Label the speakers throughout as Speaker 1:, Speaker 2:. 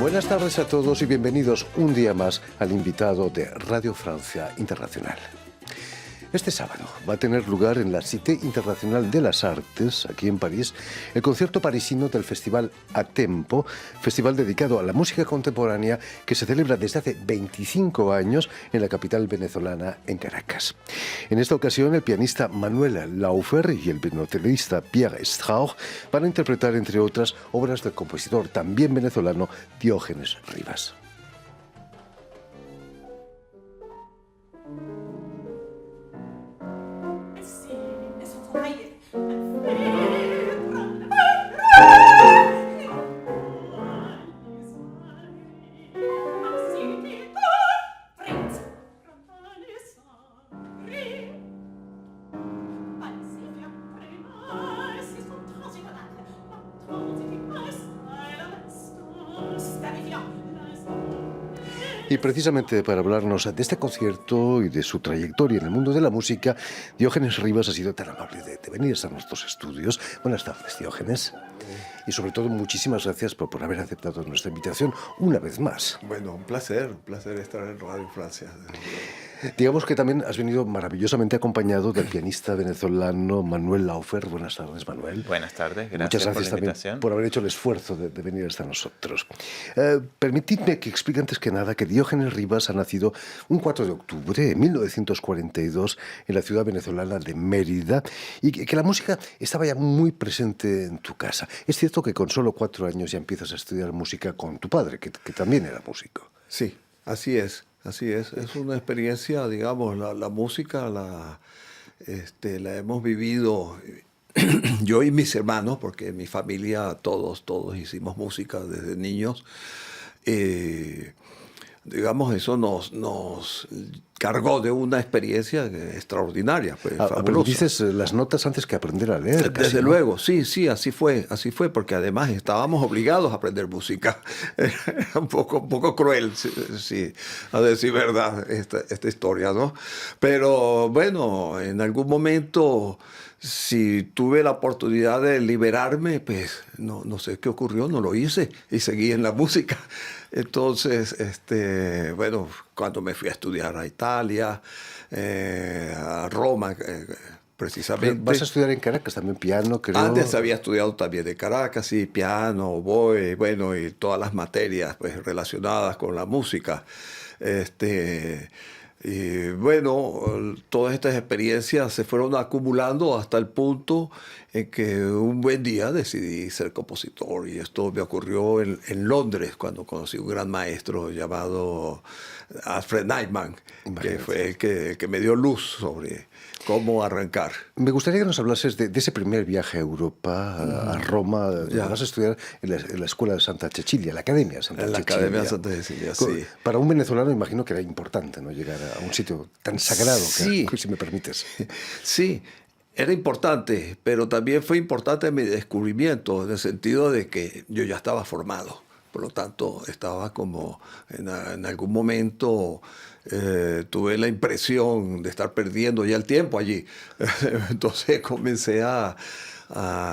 Speaker 1: Buenas tardes a todos y bienvenidos un día más al invitado de Radio Francia Internacional. Este sábado va a tener lugar en la Cité Internacional de las Artes, aquí en París, el concierto parisino del Festival A Tempo, festival dedicado a la música contemporánea que se celebra desde hace 25 años en la capital venezolana, en Caracas. En esta ocasión, el pianista Manuel Laufer y el violonchelista Pierre Strauch van a interpretar, entre otras, obras del compositor también venezolano Diógenes Rivas. Y precisamente para hablarnos de este concierto y de su trayectoria en el mundo de la música, Diógenes Rivas ha sido tan amable de venir a nuestros estudios. Buenas tardes, Diógenes. Y sobre todo, muchísimas gracias por haber aceptado nuestra invitación una vez más.
Speaker 2: Bueno, un placer estar en Radio Francia.
Speaker 1: Digamos que también has venido maravillosamente acompañado del pianista venezolano Manuel Laufer. Buenas tardes, Manuel.
Speaker 3: Buenas tardes, gracias.
Speaker 1: Muchas gracias
Speaker 3: por la
Speaker 1: también
Speaker 3: invitación.
Speaker 1: por haber hecho el esfuerzo de venir hasta nosotros. Permitidme que explique antes que nada que Diógenes Rivas ha nacido un 4 de octubre de 1942 en la ciudad venezolana de Mérida y que la música estaba ya muy presente en tu casa. Es cierto que con solo 4 años ya empiezas a estudiar música con tu padre, que también era músico.
Speaker 2: Sí, así es. Así es una experiencia, digamos, la música la hemos vivido yo y mis hermanos, porque en mi familia todos hicimos música desde niños. Digamos, eso nos cargó de una experiencia extraordinaria, pues, fabulosa.
Speaker 1: Aprendices las notas antes que aprender a leer.
Speaker 2: Desde luego, sí, así fue, porque además estábamos obligados a aprender música. Era un poco cruel, sí, a decir verdad, esta historia, ¿no? Pero bueno, en algún momento, si tuve la oportunidad de liberarme, pues no sé qué ocurrió, no lo hice y seguí en la música. Entonces, bueno, cuando me fui a estudiar a Italia, a Roma, precisamente.
Speaker 1: ¿Vas a estudiar en Caracas también piano, creo?
Speaker 2: Antes había estudiado también en Caracas, sí, piano, oboe, bueno, y todas las materias pues, relacionadas con la música. Y bueno, todas estas experiencias se fueron acumulando hasta el punto en que un buen día decidí ser compositor. Y esto me ocurrió en Londres, cuando conocí un gran maestro llamado Alfred Nightman, que fue el que me dio luz sobre cómo arrancar.
Speaker 1: Me gustaría que nos hablases de ese primer viaje a Europa, a Roma, donde vas a estudiar en la Escuela de Santa Cecilia, la Academia de Santa Cecilia.
Speaker 2: En la Academia de Santa Cecilia, sí.
Speaker 1: Para un venezolano imagino que era importante, ¿no?, llegar a un sitio tan sagrado,
Speaker 2: sí.
Speaker 1: Si me permites.
Speaker 2: Sí, era importante, pero también fue importante mi descubrimiento, en el sentido de que yo ya estaba formado. Por lo tanto, estaba como en algún momento tuve la impresión de estar perdiendo ya el tiempo allí. Entonces comencé a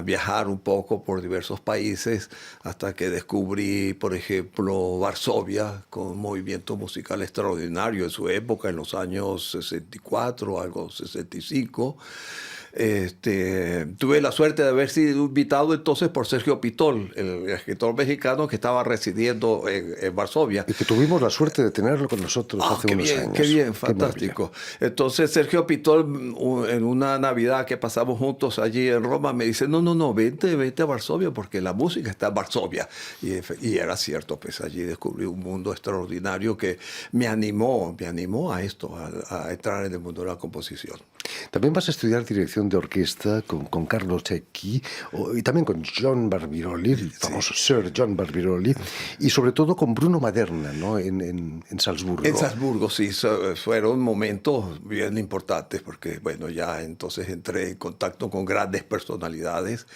Speaker 2: viajar un poco por diversos países hasta que descubrí, por ejemplo, Varsovia, con un movimiento musical extraordinario en su época, en los años 64, algo 65. Tuve la suerte de haber sido invitado entonces por Sergio Pitol, el escritor mexicano que estaba residiendo en Varsovia.
Speaker 1: Y que tuvimos la suerte de tenerlo con nosotros hace unos años.
Speaker 2: Qué bien, fantástico. Entonces Sergio Pitol, en una Navidad que pasamos juntos allí en Roma, me dice, no, vente a Varsovia porque la música está en Varsovia. Y era cierto, pues allí descubrí un mundo extraordinario que me animó a esto, a entrar en el mundo de la composición.
Speaker 1: También vas a estudiar dirección de orquesta con Carlo Cecchi y también con John Barbirolli, el famoso Sir John Barbirolli, y sobre todo con Bruno Maderna, ¿no?, en Salzburgo.
Speaker 2: En Salzburgo, sí, fueron momentos bien importantes porque, bueno, ya entonces entré en contacto con grandes personalidades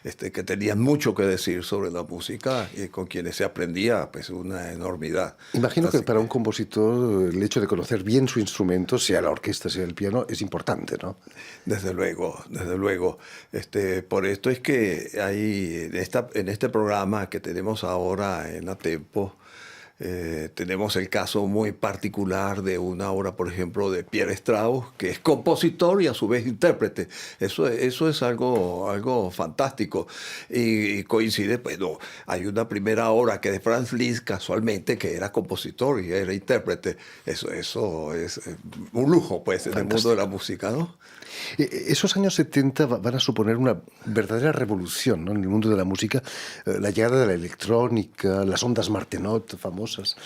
Speaker 2: que tenían mucho que decir sobre la música y con quienes se aprendía pues una enormidad.
Speaker 1: Imagino que para un compositor el hecho de conocer bien su instrumento, sea la orquesta, sea el piano, es importante. importante, ¿no?
Speaker 2: Desde luego, desde luego. Por esto es que hay en este programa que tenemos ahora en Atempo, tenemos el caso muy particular de una obra, por ejemplo, de Pierre Strauss, que es compositor y a su vez intérprete. Eso es algo fantástico. Y coincide, pues no, hay una primera obra que es de Franz Liszt, casualmente, que era compositor y era intérprete. Eso es un lujo, pues, en el mundo de la música, ¿no?
Speaker 1: Esos años 70 van a suponer una verdadera revolución, ¿no?, en el mundo de la música. La llegada de la electrónica, las ondas Martenot famosas.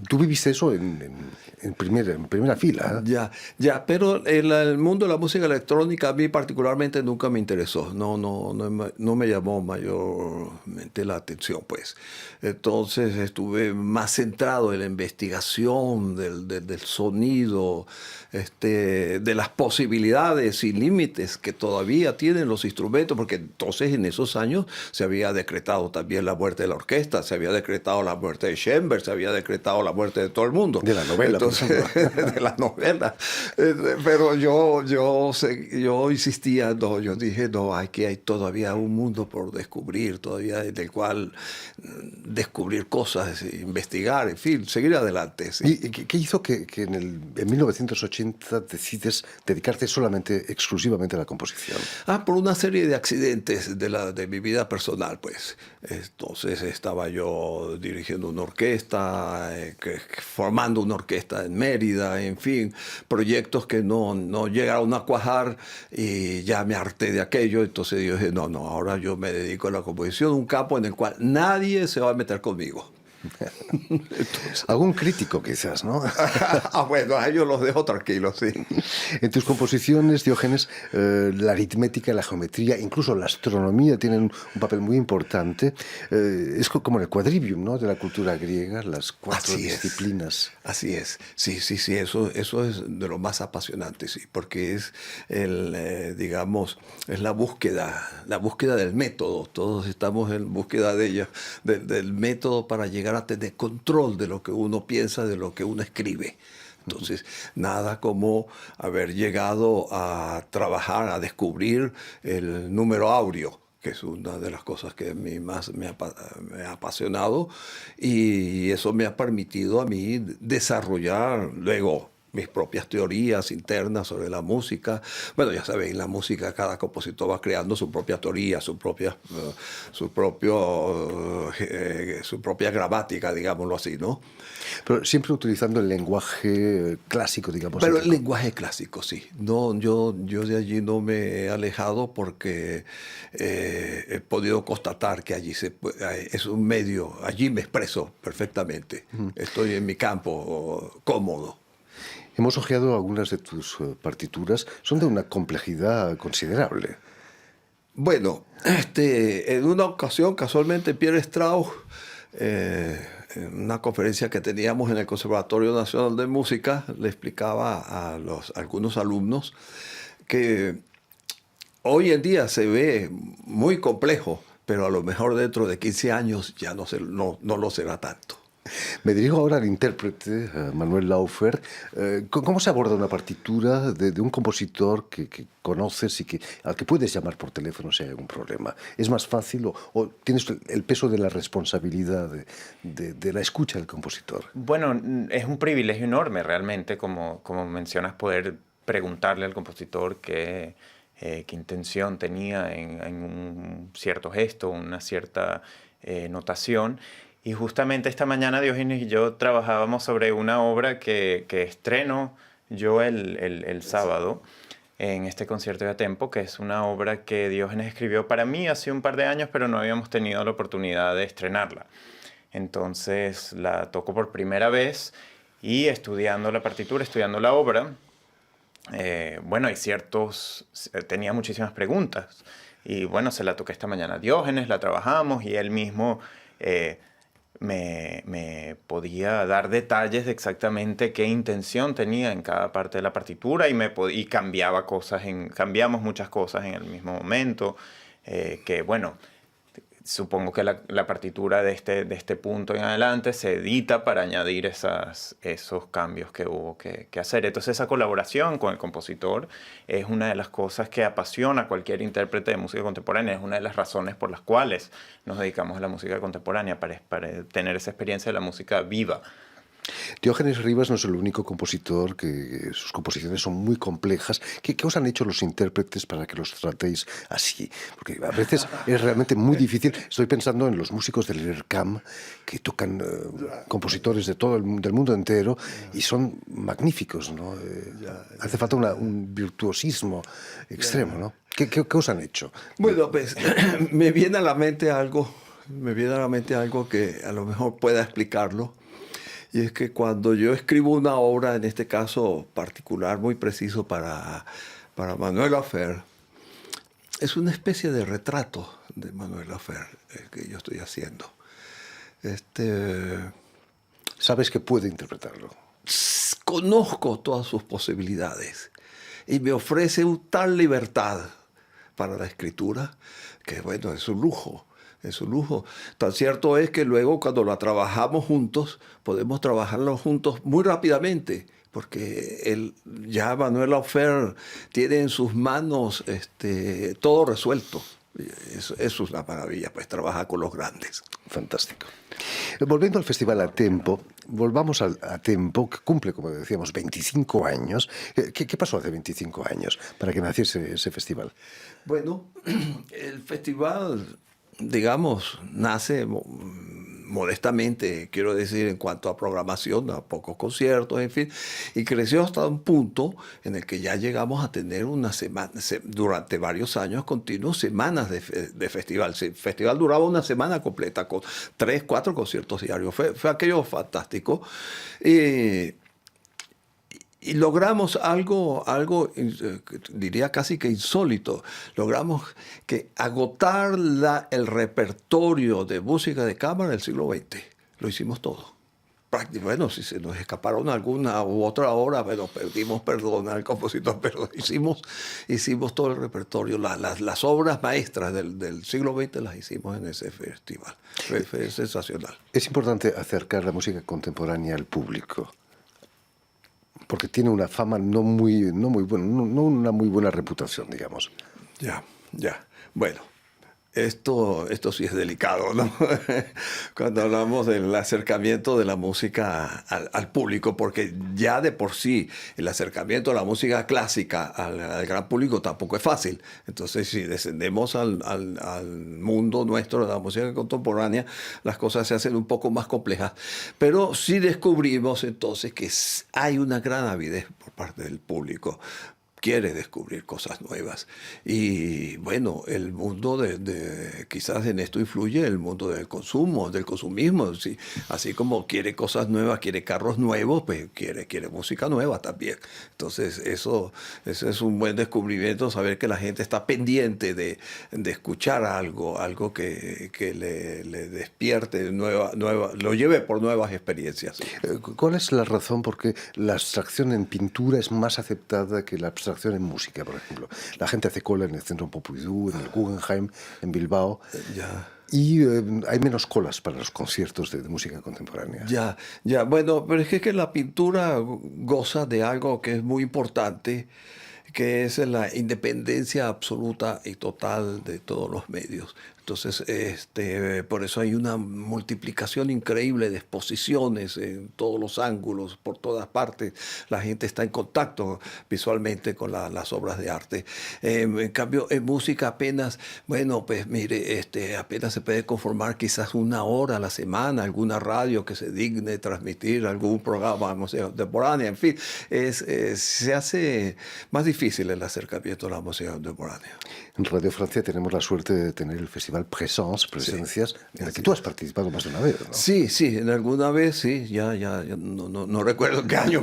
Speaker 1: Tú viviste eso en primera fila, ¿eh?
Speaker 2: Ya, pero el mundo de la música electrónica a mí particularmente nunca me interesó. No me llamó mayormente la atención, pues. Entonces estuve más centrado en la investigación del sonido, de las posibilidades y límites que todavía tienen los instrumentos, porque entonces en esos años se había decretado también la muerte de la orquesta, se había decretado la muerte de Schoenberg, se había decretado la muerte de todo el mundo.
Speaker 1: De la novela,
Speaker 2: entonces, de la novela. Pero yo insistía, no, yo dije, no, hay todavía un mundo por descubrir, todavía del cual descubrir cosas, investigar, en fin, seguir adelante. Sí.
Speaker 1: ¿Y qué hizo que en 1980 decides dedicarte exclusivamente a la composición?
Speaker 2: Por una serie de accidentes de mi vida personal, pues. Entonces estaba yo dirigiendo una orquesta, formando una orquesta en Mérida, en fin, proyectos que no llegaron a cuajar y ya me harté de aquello. Entonces yo dije, no, ahora yo me dedico a la composición, un campo en el cual nadie se va a meter conmigo.
Speaker 1: Entonces, algún crítico quizás, ¿no?
Speaker 2: Bueno, a ellos los dejo tranquilos, sí.
Speaker 1: En tus composiciones, Diógenes, la aritmética, la geometría, incluso la astronomía tienen un papel muy importante. Es como el quadrivium, ¿no?, de la cultura griega, las 4 disciplinas.
Speaker 2: Así es. Sí, eso es de lo más apasionante, sí, porque es digamos, es la búsqueda del método. Todos estamos en búsqueda de ella, del método para llegar a tener control de lo que uno piensa, de lo que uno escribe. Entonces, nada como haber llegado a trabajar, a descubrir el número áureo, que es una de las cosas que a mí más me ha apasionado, y eso me ha permitido a mí desarrollar luego mis propias teorías internas sobre la música. Bueno, ya saben, en la música cada compositor va creando su propia teoría, su propia gramática, digámoslo así, ¿no?
Speaker 1: Pero siempre utilizando el lenguaje clásico, digamos.
Speaker 2: Pero el lenguaje clásico, sí. No, yo de allí no me he alejado porque he podido constatar que allí es un medio, allí me expreso perfectamente. Estoy en mi campo cómodo.
Speaker 1: Hemos hojeado algunas de tus partituras, son de una complejidad considerable.
Speaker 2: Bueno, en una ocasión, casualmente, Pierre Strauss, en una conferencia que teníamos en el Conservatorio Nacional de Música, le explicaba a algunos alumnos que hoy en día se ve muy complejo, pero a lo mejor dentro de 15 años ya no lo será tanto.
Speaker 1: Me dirijo ahora al intérprete, Manuel Laufer. ¿Cómo se aborda una partitura de un compositor que conoces y al que puedes llamar por teléfono si hay algún problema? ¿Es más fácil o tienes el peso de la responsabilidad de la escucha del compositor?
Speaker 3: Bueno, es un privilegio enorme realmente, como mencionas, poder preguntarle al compositor qué intención tenía en un cierto gesto, una cierta notación. Y justamente esta mañana Diógenes y yo trabajábamos sobre una obra que estreno yo el sábado en este concierto de Atempo, que es una obra que Diógenes escribió para mí hace un par de años, pero no habíamos tenido la oportunidad de estrenarla. Entonces la toco por primera vez y estudiando la partitura, estudiando la obra, bueno, tenía muchísimas preguntas. Y bueno, se la toqué esta mañana a Diógenes, la trabajamos y él mismo me podía dar detalles de exactamente qué intención tenía en cada parte de la partitura y cambiamos muchas cosas en el mismo momento, que bueno, supongo que la partitura de este punto en adelante se edita para añadir esos cambios que hubo que hacer. Entonces esa colaboración con el compositor es una de las cosas que apasiona a cualquier intérprete de música contemporánea, es una de las razones por las cuales nos dedicamos a la música contemporánea, para tener esa experiencia de la música viva.
Speaker 1: Diógenes Rivas no es el único compositor que sus composiciones son muy complejas. ¿Qué os han hecho los intérpretes para que los tratéis así? Porque a veces es realmente muy difícil. Estoy pensando en los músicos del IRCAM que tocan compositores de todo del mundo entero y son magníficos, ¿no? Hace falta un virtuosismo extremo, ¿no? ¿Qué os han hecho?
Speaker 2: Bueno, pues me viene a la mente algo que a lo mejor pueda explicarlo. Y es que cuando yo escribo una obra, en este caso particular, muy preciso para Manuel Afer, es una especie de retrato de Manuel Afer que yo estoy haciendo.
Speaker 1: Sabes que puede interpretarlo.
Speaker 2: Conozco todas sus posibilidades y me ofrece tal libertad para la escritura que, bueno, es un lujo. Es un lujo. Tan cierto es que luego cuando la trabajamos juntos, podemos trabajarlo juntos muy rápidamente, porque ya Manuel Afer tiene en sus manos todo resuelto. Eso es una maravilla, pues trabajar con los grandes.
Speaker 1: Fantástico. Volviendo al Festival A Tempo, volvamos a Tempo, que cumple, como decíamos, 25 años. ¿Qué pasó hace 25 años para que naciese ese festival?
Speaker 2: Bueno, el festival, digamos, nace modestamente, quiero decir, en cuanto a programación, a pocos conciertos, en fin, y creció hasta un punto en el que ya llegamos a tener una semana, durante varios años continuos, semanas de festival. El festival duraba una semana completa con 3, 4 conciertos diarios. Fue aquello fantástico. Y logramos algo diría casi que insólito. Logramos agotar el repertorio de música de cámara del siglo XX. Lo hicimos todo. Bueno, si se nos escaparon alguna u otra hora, bueno, pedimos perdón al compositor, pero hicimos todo el repertorio. Las obras maestras del siglo XX las hicimos en ese festival. Fue sensacional.
Speaker 1: Es importante acercar la música contemporánea al público, porque tiene una fama no una muy buena reputación, digamos.
Speaker 2: Ya. Bueno, esto sí es delicado, ¿no? Cuando hablamos del acercamiento de la música al público, porque ya de por sí el acercamiento a la música clásica al gran público tampoco es fácil. Entonces, si descendemos al mundo nuestro de la música contemporánea, las cosas se hacen un poco más complejas. Pero sí descubrimos entonces que hay una gran avidez por parte del público. Quiere descubrir cosas nuevas. Y bueno, el mundo quizás en esto influye el mundo del consumo, del consumismo. ¿Sí? Así como quiere cosas nuevas, quiere carros nuevos, pues quiere música nueva también. Entonces eso es un buen descubrimiento, saber que la gente está pendiente de escuchar algo que le despierte lo lleve por nuevas experiencias.
Speaker 1: ¿Cuál es la razón por qué la abstracción en pintura es más aceptada que la abstracción en música, por ejemplo? La gente hace cola en el Centro Pompidou, en el Guggenheim, en Bilbao. Y hay menos colas para los conciertos de música contemporánea.
Speaker 2: Ya. Bueno, pero es que la pintura goza de algo que es muy importante, que es la independencia absoluta y total de todos los medios. Entonces, por eso hay una multiplicación increíble de exposiciones en todos los ángulos, por todas partes. La gente está en contacto visualmente con las obras de arte. En cambio, en música apenas, bueno, pues mire, apenas se puede conformar quizás 1 hora a la semana, alguna radio que se digne transmitir algún programa de música contemporánea. En fin, se hace más difícil el acercamiento a la música contemporánea.
Speaker 1: En Radio Francia tenemos la suerte de tener el Festival Presencias, sí, en el que tú has participado más de una vez, ¿no?
Speaker 2: Sí, en alguna vez, sí, ya no recuerdo en qué año,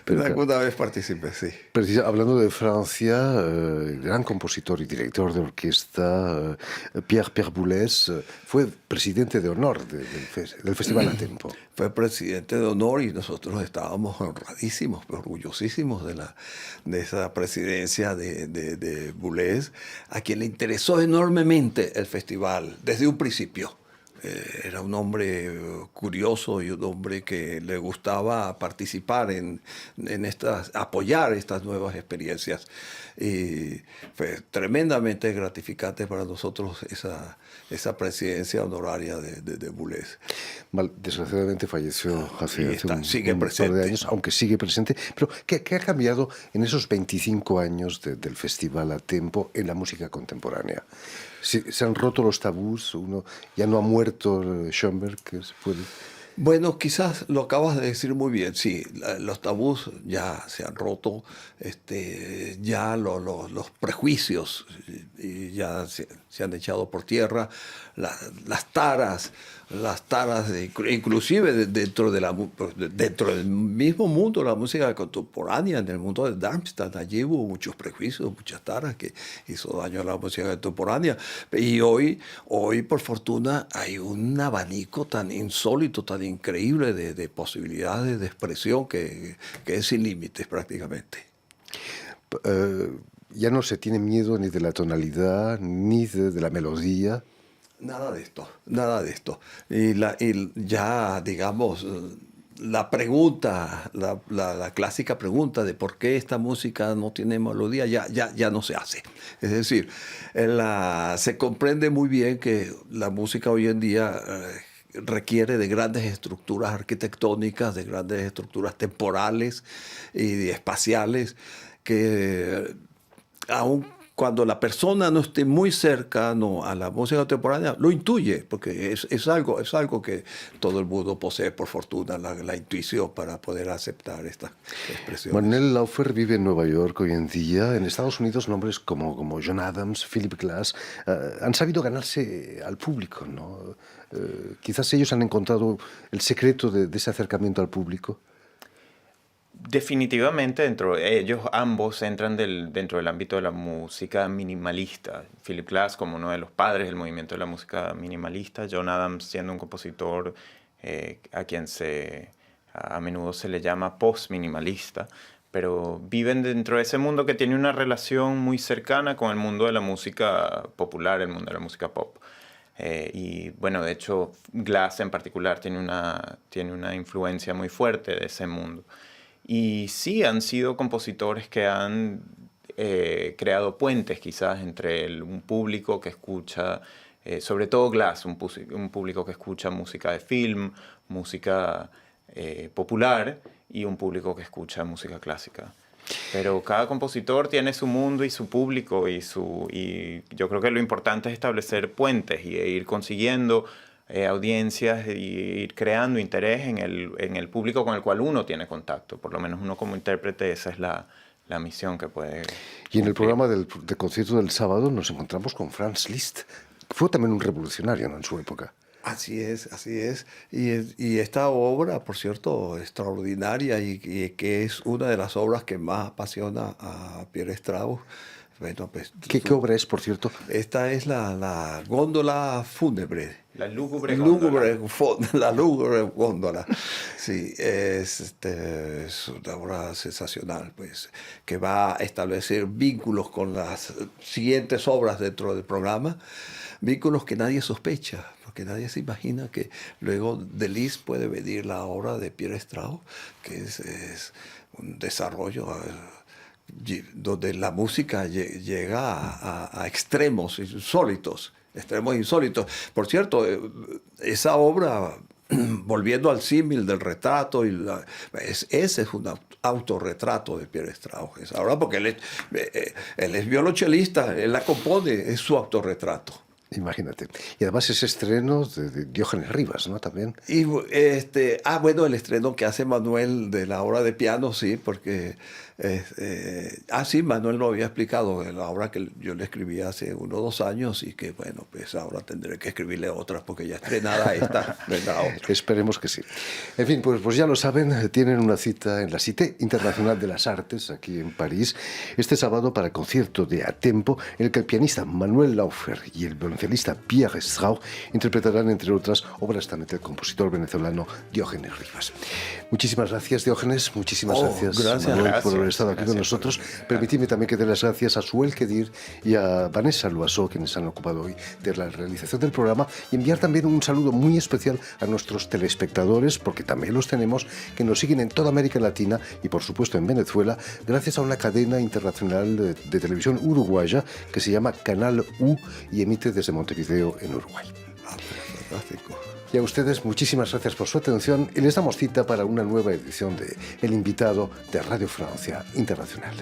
Speaker 2: pero alguna vez participé, sí.
Speaker 1: Hablando de Francia, el gran compositor y director de orquesta Pierre Boulez fue presidente de honor del Festival A Tempo.
Speaker 2: fue presidente de honor y nosotros estábamos honradísimos, orgullosísimos de esa presidencia de Boulez, a quien le interesó enormemente el festival desde un principio. Era un hombre curioso y un hombre que le gustaba participar en apoyar estas nuevas experiencias. Y fue tremendamente gratificante para nosotros esa presidencia honoraria de Boulez.
Speaker 1: Desgraciadamente falleció hace
Speaker 2: sigue
Speaker 1: un par de años, aunque sigue presente. Pero ¿qué ha cambiado en esos 25 años del Festival a Tempo en la música contemporánea? Se han roto los tabús, ya no ha muerto Schoenberg, que se puede...
Speaker 2: Bueno, quizás lo acabas de decir muy bien, sí, los tabús ya se han roto, ya los prejuicios ya se han echado por tierra, las taras inclusive dentro del mismo mundo de la música contemporánea, en el mundo de Darmstadt, allí hubo muchos prejuicios, muchas taras que hizo daño a la música contemporánea. Y hoy por fortuna, hay un abanico tan insólito, tan increíble de posibilidades de expresión que es sin límites prácticamente.
Speaker 1: Ya no se tiene miedo ni de la tonalidad, ni de la melodía.
Speaker 2: Nada de esto. Y ya, digamos, la pregunta, la clásica pregunta de por qué esta música no tiene melodía ya no se hace. Es decir, se comprende muy bien que la música hoy en día requiere de grandes estructuras arquitectónicas, de grandes estructuras temporales y espaciales, que aún cuando la persona no esté muy cercano a la música contemporánea, lo intuye, porque es algo que todo el mundo posee, por fortuna, la intuición para poder aceptar estas expresiones.
Speaker 1: Manuel Laufer vive en Nueva York hoy en día. En Estados Unidos, nombres como John Adams, Philip Glass, han sabido ganarse al público, ¿no? Quizás ellos han encontrado el secreto de ese acercamiento al público.
Speaker 3: Definitivamente ellos ambos entran dentro del ámbito de la música minimalista. Philip Glass como uno de los padres del movimiento de la música minimalista, John Adams siendo un compositor a quien a menudo se le llama post-minimalista, pero viven dentro de ese mundo que tiene una relación muy cercana con el mundo de la música popular, el mundo de la música pop. Y bueno, de hecho Glass en particular tiene una influencia muy fuerte de ese mundo. Y sí, han sido compositores que han creado puentes quizás entre un público que escucha, sobre todo Glass, un público que escucha música de film, música popular, y un público que escucha música clásica. Pero cada compositor tiene su mundo y su público, y yo creo que lo importante es establecer puentes y ir consiguiendo audiencias y ir creando interés en el público con el cual uno tiene contacto. Por lo menos uno como intérprete, esa es la misión que puede cumplir.
Speaker 1: Y en el programa del concierto del sábado nos encontramos con Franz Liszt. Fue también un revolucionario, ¿no?, en su época.
Speaker 2: Así es. Y esta obra, por cierto, extraordinaria y que es una de las obras que más apasiona a Pierre Strauss. Bueno, pues,
Speaker 1: ¿Qué obra es, por cierto?
Speaker 2: Esta es la góndola fúnebre.
Speaker 3: La lúgubre góndola.
Speaker 2: La lúgubre góndola. Sí, es una obra sensacional, pues, que va a establecer vínculos con las siguientes obras dentro del programa, vínculos que nadie sospecha, porque nadie se imagina que luego de Liszt puede venir la obra de Pierre Strauss, que es un desarrollo donde la música llega a extremos insólitos. Por cierto, esa obra, volviendo al símil del retrato, ese es un autorretrato de Pierre Strauss. Esa obra, porque él es violonchelista, él la compone, es su autorretrato.
Speaker 1: Imagínate. Y además ese estreno de Diógenes Rivas, ¿no?, también.
Speaker 2: Y bueno, el estreno que hace Manuel de la obra de piano, sí, porque sí, Manuel lo había explicado, la obra que yo le escribí hace 1 o 2 años, y que bueno, pues ahora tendré que escribirle otras porque ya estrenada esta, vendrá otra.
Speaker 1: Esperemos que sí. En fin, pues ya lo saben, tienen una cita en la Cité Internacional de las Artes, aquí en París, este sábado para el concierto de A Tempo, en el que el pianista Manuel Laufer y el violonchelista violonchelista Pierre Strauch interpretarán, entre otras, obras también del compositor venezolano Diógenes Rivas. Muchísimas gracias, Diógenes. Muchísimas gracias, Manuel, por haber estado aquí con nosotros. Permitidme también que dé las gracias a Suel Kedir y a Vanessa Loiseau, quienes han ocupado hoy de la realización del programa, y enviar también un saludo muy especial a nuestros telespectadores, porque también los tenemos, que nos siguen en toda América Latina y, por supuesto, en Venezuela, gracias a una cadena internacional de televisión uruguaya que se llama Canal U y emite desde Montevideo, en Uruguay.
Speaker 2: Fantástico.
Speaker 1: Y a ustedes, muchísimas gracias por su atención y les damos cita para una nueva edición de El Invitado de Radio Francia Internacional.